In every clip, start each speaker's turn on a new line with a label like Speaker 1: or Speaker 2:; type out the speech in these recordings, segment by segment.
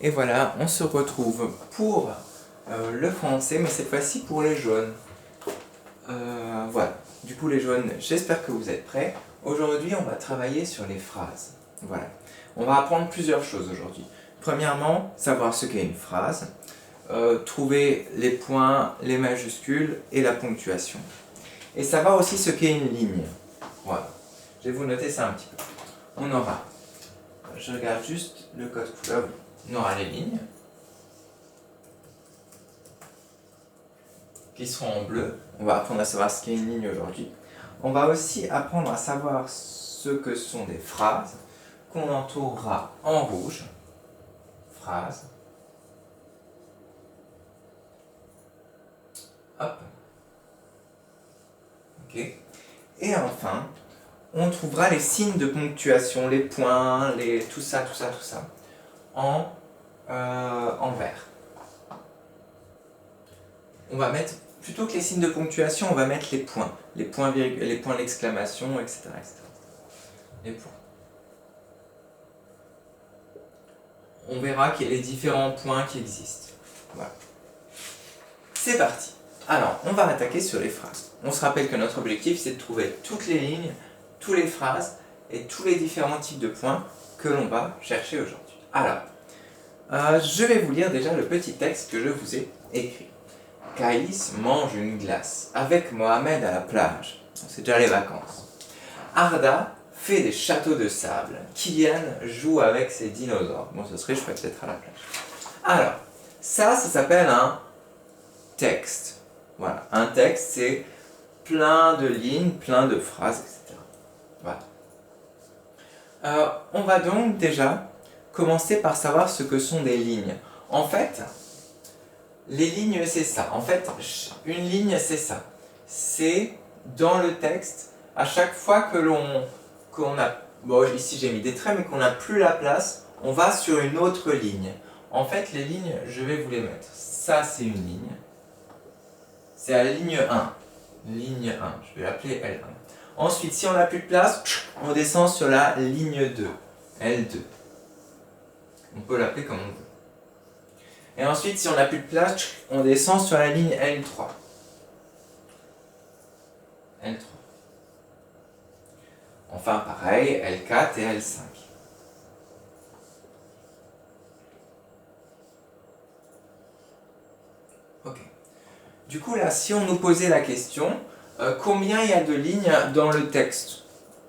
Speaker 1: Et voilà, on se retrouve pour le français, mais cette fois-ci pour les jaunes. Voilà, du coup les jaunes, j'espère que vous êtes prêts. Aujourd'hui, on va travailler sur les phrases. Voilà, on va apprendre plusieurs choses aujourd'hui. Premièrement, savoir ce qu'est une phrase, trouver les points, les majuscules et la ponctuation. Et savoir aussi ce qu'est une ligne. Voilà, je vais vous noter ça un petit peu. On aura, je regarde juste le code couleur, on aura les lignes qui seront en bleu. On va apprendre à savoir ce qu'est une ligne aujourd'hui. On va aussi apprendre à savoir ce que sont des phrases qu'on entourera en rouge. Phrase. Hop. Ok. Et enfin, on trouvera les signes de ponctuation, les points, tout ça, en vert. On va mettre, plutôt que les signes de ponctuation, on va mettre les points d'exclamation, etc., etc. Les points. On verra qu'il y a les différents points qui existent. Voilà. C'est parti. Alors, on va attaquer sur les phrases. On se rappelle que notre objectif, c'est de trouver toutes les lignes, toutes les phrases et tous les différents types de points que l'on va chercher aujourd'hui. Alors, je vais vous lire déjà le petit texte que je vous ai écrit. Caïs mange une glace avec Mohamed à la plage. C'est déjà les vacances. Arda fait des châteaux de sable. Kylian joue avec ses dinosaures. Bon, ce serait chouette d'être à la plage. Alors, ça s'appelle un texte. Voilà, un texte, c'est plein de lignes, plein de phrases, etc. Voilà. On va donc déjà commencer par savoir ce que sont des lignes. En fait, les lignes, c'est ça. En fait, une ligne, c'est ça. C'est dans le texte, à chaque fois que qu'on a... Bon, ici j'ai mis des traits, mais qu'on n'a plus la place, on va sur une autre ligne. En fait, les lignes, je vais vous les mettre. Ça, c'est une ligne. C'est la ligne 1. Ligne 1, je vais l'appeler L1. Ensuite, si on n'a plus de place, on descend sur la ligne 2. L2. On peut l'appeler comme on veut. Et ensuite, si on n'a plus de place, on descend sur la ligne L3. L3. Enfin, pareil, L4 et L5. Ok. Du coup, là, si on nous posait la question, combien il y a de lignes dans le texte?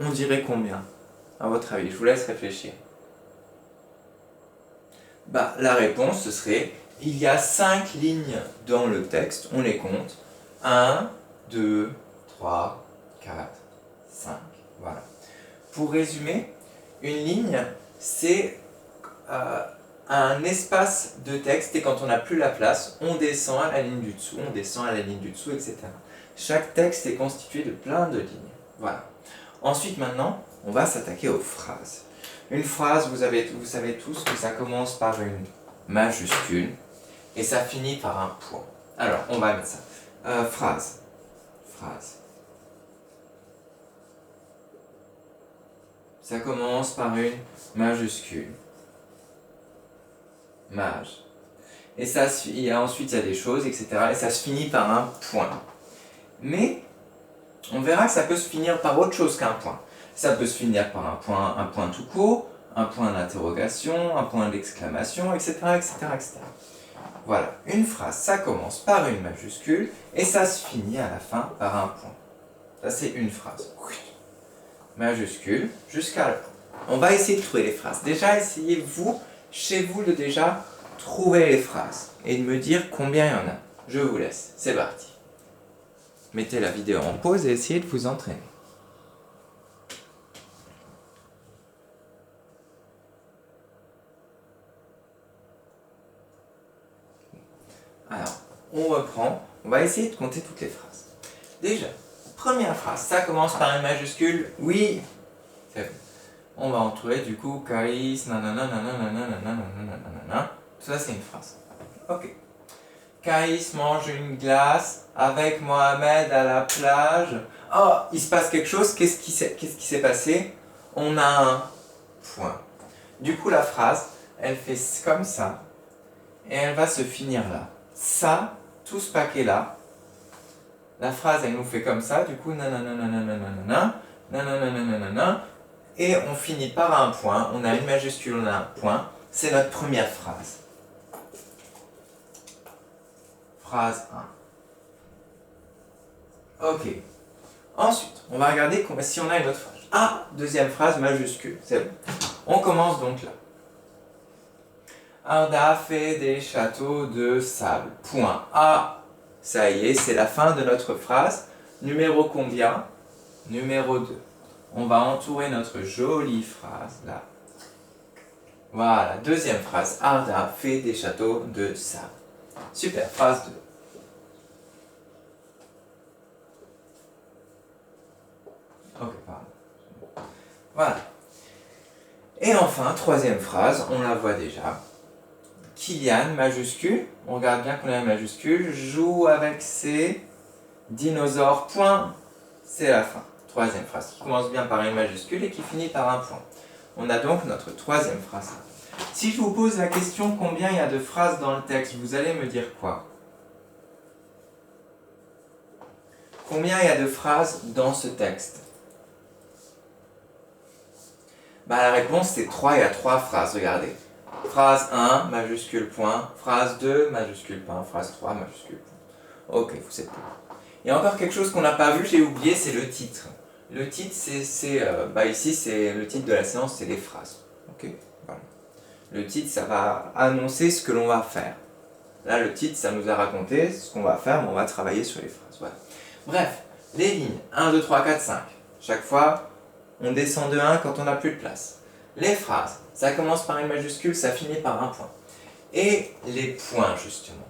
Speaker 1: On dirait combien, à votre avis? Je vous laisse réfléchir. Bah, la réponse, ce serait, il y a 5 lignes dans le texte, on les compte. 1, 2, 3, 4, 5, voilà. Pour résumer, une ligne, c'est un espace de texte, et quand on n'a plus la place, on descend à la ligne du dessous, on descend à la ligne du dessous, etc. Chaque texte est constitué de plein de lignes. Voilà. Ensuite, maintenant, on va s'attaquer aux phrases. Une phrase, vous savez tous que ça commence par une majuscule et ça finit par un point. Alors, on va mettre ça. Phrase. Phrase. Ça commence par une majuscule. Mage. Et ça, ensuite, il y a des choses, etc. Et ça se finit par un point. Mais, on verra que ça peut se finir par autre chose qu'un point. Ça peut se finir par un point tout court, un point d'interrogation, un point d'exclamation, etc., etc., etc. Voilà, une phrase, ça commence par une majuscule et ça se finit à la fin par un point. Ça, c'est une phrase. Majuscule jusqu'à la fin. On va essayer de trouver les phrases. Déjà, essayez-vous, chez vous, de déjà trouver les phrases et de me dire combien il y en a. Je vous laisse, c'est parti. Mettez la vidéo en pause et essayez de vous entraîner. Alors, on reprend, on va essayer de compter toutes les phrases. Déjà, première phrase, ça commence par une majuscule, oui, c'est bon. On va entourer du coup, Caïs, nanana, nanana, nanana, nanana, ça c'est une phrase. Ok. Caïs mange une glace avec Mohamed à la plage. Oh, il se passe quelque chose, qu'est-ce qui s'est passé? On a un point. Du coup, la phrase, elle fait comme ça, et elle va se finir là. Ça, tout ce paquet-là, la phrase, elle nous fait comme ça, du coup, nananananananana, nanananananana, et on finit par un point, on a une majuscule, on a un point, c'est notre première phrase. Phrase 1. Ok. Ensuite, on va regarder si on a une autre phrase. Ah, deuxième phrase majuscule, c'est bon. On commence donc là. Arda fait des châteaux de sable. Point. Ah, ça y est, c'est la fin de notre phrase. Numéro combien? Numéro 2. On va entourer notre jolie phrase là. Voilà, deuxième phrase. Arda fait des châteaux de sable. Super, phrase 2. Ok, pardon. Voilà. Et enfin, troisième phrase, on la voit déjà. Kylian, majuscule, on regarde bien qu'on a une majuscule, joue avec ses dinosaures, point, c'est la fin. Troisième phrase, qui commence bien par une majuscule et qui finit par un point. On a donc notre troisième phrase. Si je vous pose la question combien il y a de phrases dans le texte, vous allez me dire quoi? Combien il y a de phrases dans ce texte? Bah, la réponse c'est 3, il y a 3 phrases, regardez. Phrase 1, majuscule point. Phrase 2, majuscule point. Phrase 3, majuscule point. Ok, vous êtes bon. Il y a encore quelque chose qu'on n'a pas vu, j'ai oublié, c'est le titre. Le titre, ici, c'est le titre de la séance, c'est les phrases. Ok, voilà. Le titre, ça va annoncer ce que l'on va faire. Là, le titre, ça nous a raconté ce qu'on va faire, mais on va travailler sur les phrases. Voilà. Bref, les lignes 1, 2, 3, 4, 5. Chaque fois, on descend de 1 quand on n'a plus de place. Les phrases, ça commence par une majuscule, ça finit par un point. Et les points, justement.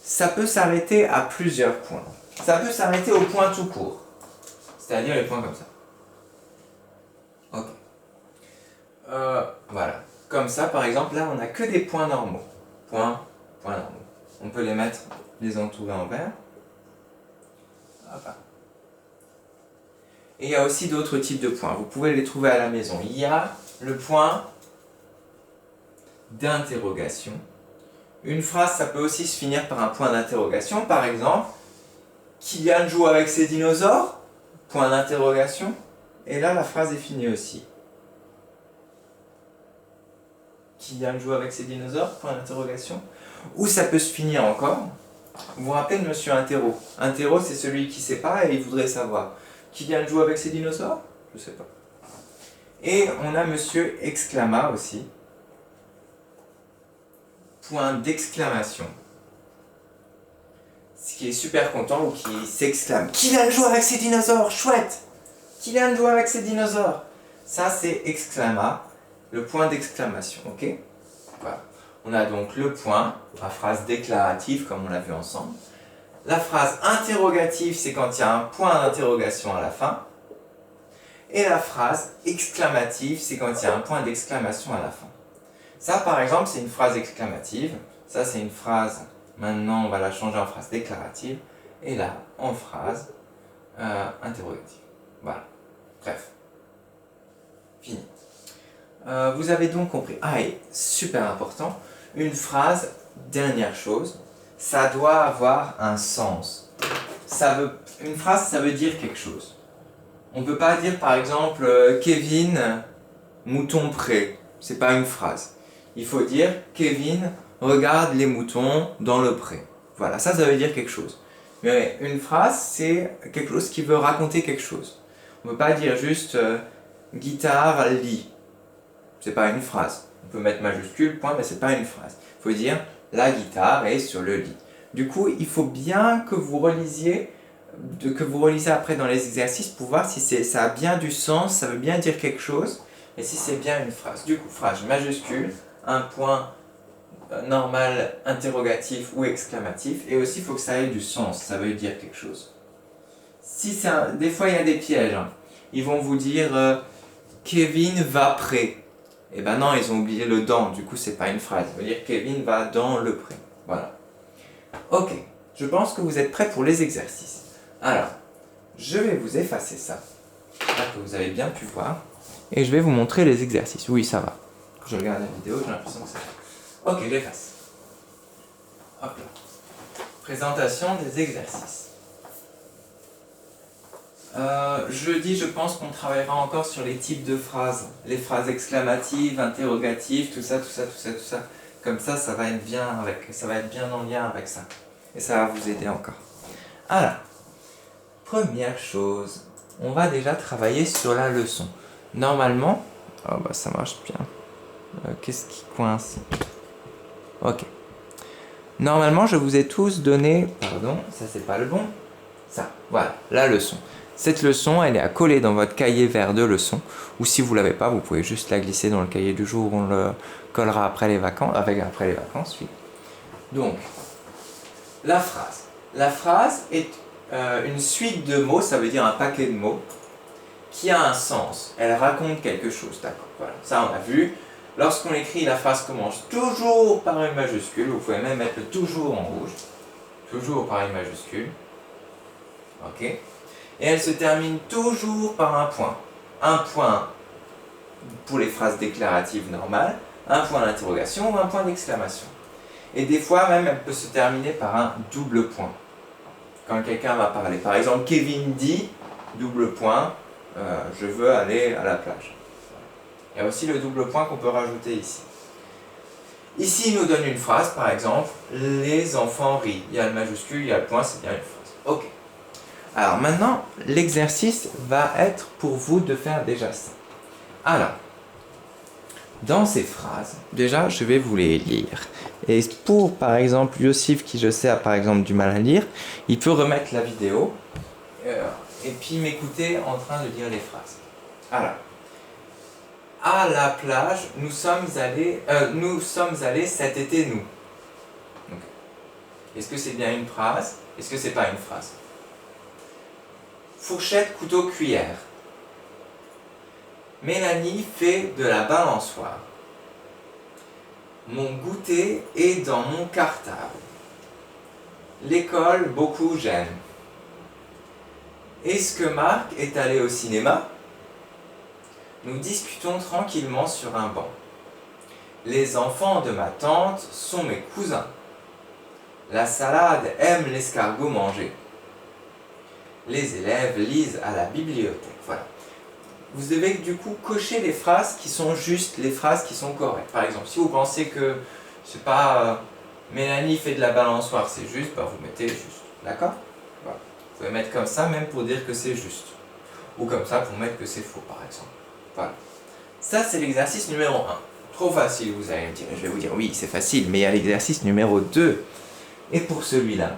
Speaker 1: Ça peut s'arrêter à plusieurs points. Ça peut s'arrêter au point tout court. C'est-à-dire les points comme ça. Ok. Voilà. Comme ça, par exemple, là, on n'a que des points normaux. Points, points normaux. On peut les mettre, les entourer en vert. Hop. Et il y a aussi d'autres types de points. Vous pouvez les trouver à la maison. Il y a le point d'interrogation. Une phrase, ça peut aussi se finir par un point d'interrogation. Par exemple, Kylian joue avec ses dinosaures? Point d'interrogation. Et là, la phrase est finie aussi. Kylian joue avec ses dinosaures? Point d'interrogation. Ou ça peut se finir encore. Vous vous rappelez de Monsieur Interro? Interro, c'est celui qui ne sait pas et il voudrait savoir. Kylian joue avec ses dinosaures? Je ne sais pas. Et on a Monsieur Exclama aussi. Point d'exclamation. Ce qui est super content ou qui s'exclame. Kylian joue avec ses dinosaures, chouette! Kylian joue avec ses dinosaures. Ça c'est exclama, le point d'exclamation, ok? Voilà. On a donc le point, la phrase déclarative comme on l'a vu ensemble. La phrase interrogative, c'est quand il y a un point d'interrogation à la fin. Et la phrase exclamative, c'est quand il y a un point d'exclamation à la fin. Ça, par exemple, c'est une phrase exclamative. Ça, c'est une phrase, maintenant, on va la changer en phrase déclarative. Et là, en phrase interrogative. Voilà. Bref. Fini. Vous avez donc compris. Ah, et super important, une phrase, dernière chose, ça doit avoir un sens. Une phrase, ça veut dire quelque chose. On ne peut pas dire, par exemple, Kevin, mouton pré. C'est pas une phrase. Il faut dire Kevin regarde les moutons dans le pré. Voilà, ça veut dire quelque chose. Mais une phrase, c'est quelque chose qui veut raconter quelque chose. On ne peut pas dire juste guitare lit. C'est pas une phrase. On peut mettre majuscule, point, mais c'est pas une phrase. Il faut dire la guitare est sur le lit. Du coup, il faut bien que vous relisiez après dans les exercices pour voir si ça a bien du sens, ça veut bien dire quelque chose, et si c'est bien une phrase. Du coup, phrase majuscule, un point normal, interrogatif ou exclamatif, et aussi il faut que ça ait du sens, ça veut dire quelque chose. Des fois il y a des pièges, hein. Ils vont vous dire Kevin va pré. Et ben non, ils ont oublié le dans, du coup c'est pas une phrase. Ça veut dire Kevin va dans le pré. Voilà. Ok, je pense que vous êtes prêts pour les exercices. Alors, je vais vous effacer ça, là que vous avez bien pu voir, et je vais vous montrer les exercices. Oui, ça va. Je regarde la vidéo, j'ai l'impression que c'est ça. Ok, j'efface. Hop là. Présentation des exercices. Jeudi, je pense qu'on travaillera encore sur les types de phrases. Les phrases exclamatives, interrogatives, tout ça. Comme ça, ça va être bien en lien avec ça. Et ça va vous aider encore. Alors, première chose, on va déjà travailler sur la leçon. Normalement, oh bah ça marche bien. Qu'est-ce qui coince? Ok. Normalement, je vous ai tous donné... Pardon, ça c'est pas le bon. Ça, voilà, la leçon. Cette leçon, elle est à coller dans votre cahier vert de leçon. Ou si vous ne l'avez pas, vous pouvez juste la glisser dans le cahier du jour. On le collera après les vacances. Après les vacances, oui. Donc, la phrase. La phrase est une suite de mots, ça veut dire un paquet de mots, qui a un sens. Elle raconte quelque chose, d'accord. Voilà, ça on a vu. Lorsqu'on écrit, la phrase commence toujours par une majuscule. Vous pouvez même mettre le toujours en rouge. Toujours par une majuscule. Ok. Et elle se termine toujours par un point. Un point pour les phrases déclaratives normales, un point d'interrogation ou un point d'exclamation. Et des fois même, elle peut se terminer par un double point. Quand quelqu'un va parler. Par exemple, Kevin dit, double point, je veux aller à la plage. Il y a aussi le double point qu'on peut rajouter ici. Ici, il nous donne une phrase, par exemple, les enfants rient. Il y a le majuscule, il y a le point, c'est bien une phrase. Ok. Alors maintenant, l'exercice va être pour vous de faire déjà ça. Alors, dans ces phrases, déjà, je vais vous les lire. Et pour, par exemple, Yossif, qui je sais a par exemple du mal à lire, il peut remettre la vidéo et puis m'écouter en train de lire les phrases. Alors, à la plage, nous sommes allés cet été, nous. Donc, est-ce que c'est bien une phrase? Est-ce que c'est pas une phrase? Fourchette, couteau, cuillère. Mélanie fait de la balançoire. Mon goûter est dans mon cartable. L'école, beaucoup j'aime. Est-ce que Marc est allé au cinéma? Nous discutons tranquillement sur un banc. Les enfants de ma tante sont mes cousins. La salade aime l'escargot mangé. Les élèves lisent à la bibliothèque. Voilà. Vous devez du coup cocher les phrases qui sont justes, les phrases qui sont correctes. Par exemple, si vous pensez que, je sais pas, Mélanie fait de la balançoire, c'est juste, bah vous mettez juste. D'accord? Voilà. Vous pouvez mettre comme ça même pour dire que c'est juste. Ou comme ça pour mettre que c'est faux, par exemple. Voilà. Ça, c'est l'exercice numéro 1. Trop facile, vous allez me dire. Je vais vous dire, oui, c'est facile, mais il y a l'exercice numéro 2. Et pour celui-là,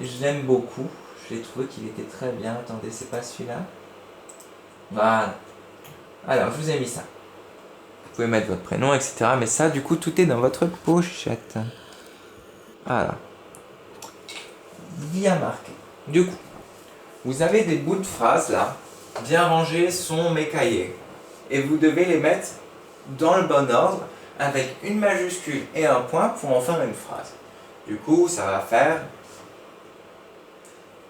Speaker 1: je l'aime beaucoup. J'ai trouvé qu'il était très bien. Attendez, c'est pas celui-là? Voilà. Alors, je vous ai mis ça. Vous pouvez mettre votre prénom, etc. Mais ça, du coup, tout est dans votre pochette. Voilà. Bien marqué. Du coup, vous avez des bouts de phrases, là. Bien rangés sont mes cahiers. Et vous devez les mettre dans le bon ordre, avec une majuscule et un point pour en faire une phrase. Du coup, ça va faire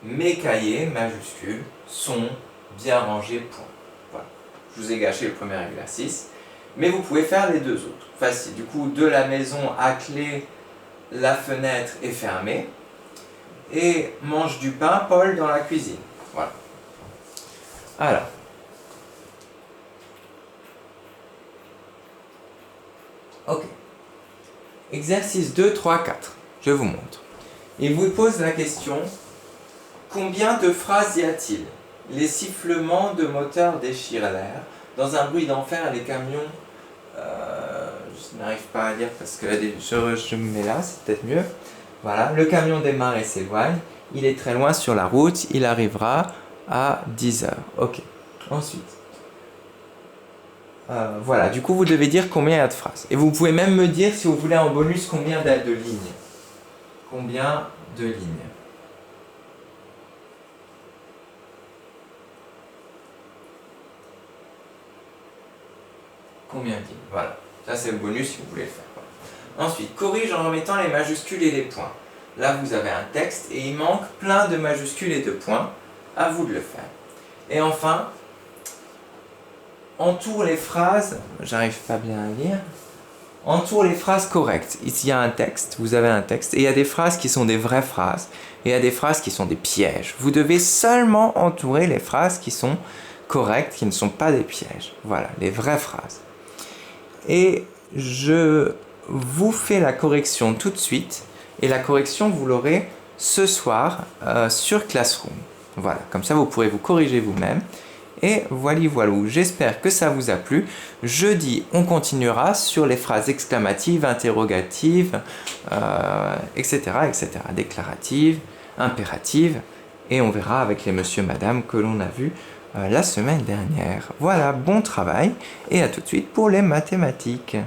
Speaker 1: mes cahiers, majuscules, sont bien rangés, point. Voilà. Je vous ai gâché le premier exercice, mais vous pouvez faire les deux autres. Facile. Du coup, de la maison à clé, la fenêtre est fermée, et mange du pain, Paul, dans la cuisine. Voilà. Alors. Ok. Exercice 2, 3, 4. Je vous montre. Il vous pose la question: combien de phrases y a-t-il? Les sifflements de moteur déchirent l'air. Dans un bruit d'enfer, les camions... je n'arrive pas à lire parce que je me mets là, c'est peut-être mieux. Voilà, le camion démarre et s'éloigne. Il est très loin sur la route. Il arrivera à 10h. Ok. Ensuite. Voilà, du coup, vous devez dire combien il y a de phrases. Et vous pouvez même me dire, si vous voulez en bonus, combien de lignes. Combien de lignes. Combien de lignes. Voilà. Ça, c'est le bonus si vous voulez le faire. Voilà. Ensuite, corrige en remettant les majuscules et les points. Là, vous avez un texte et il manque plein de majuscules et de points. À vous de le faire. Et enfin, entoure les phrases, j'arrive pas bien à lire, entoure les phrases correctes. Ici, il y a un texte, vous avez un texte, et il y a des phrases qui sont des vraies phrases, et il y a des phrases qui sont des pièges. Vous devez seulement entourer les phrases qui sont correctes, qui ne sont pas des pièges. Voilà, les vraies phrases. Et je vous fais la correction tout de suite, et la correction, vous l'aurez ce soir sur Classroom. Voilà, comme ça, vous pourrez vous corriger vous-même. Et voilà, j'espère que ça vous a plu. Jeudi, on continuera sur les phrases exclamatives, interrogatives, etc., etc., déclaratives, impératives, et on verra avec les monsieur, madame que l'on a vus la semaine dernière. Voilà, bon travail, et à tout de suite pour les mathématiques.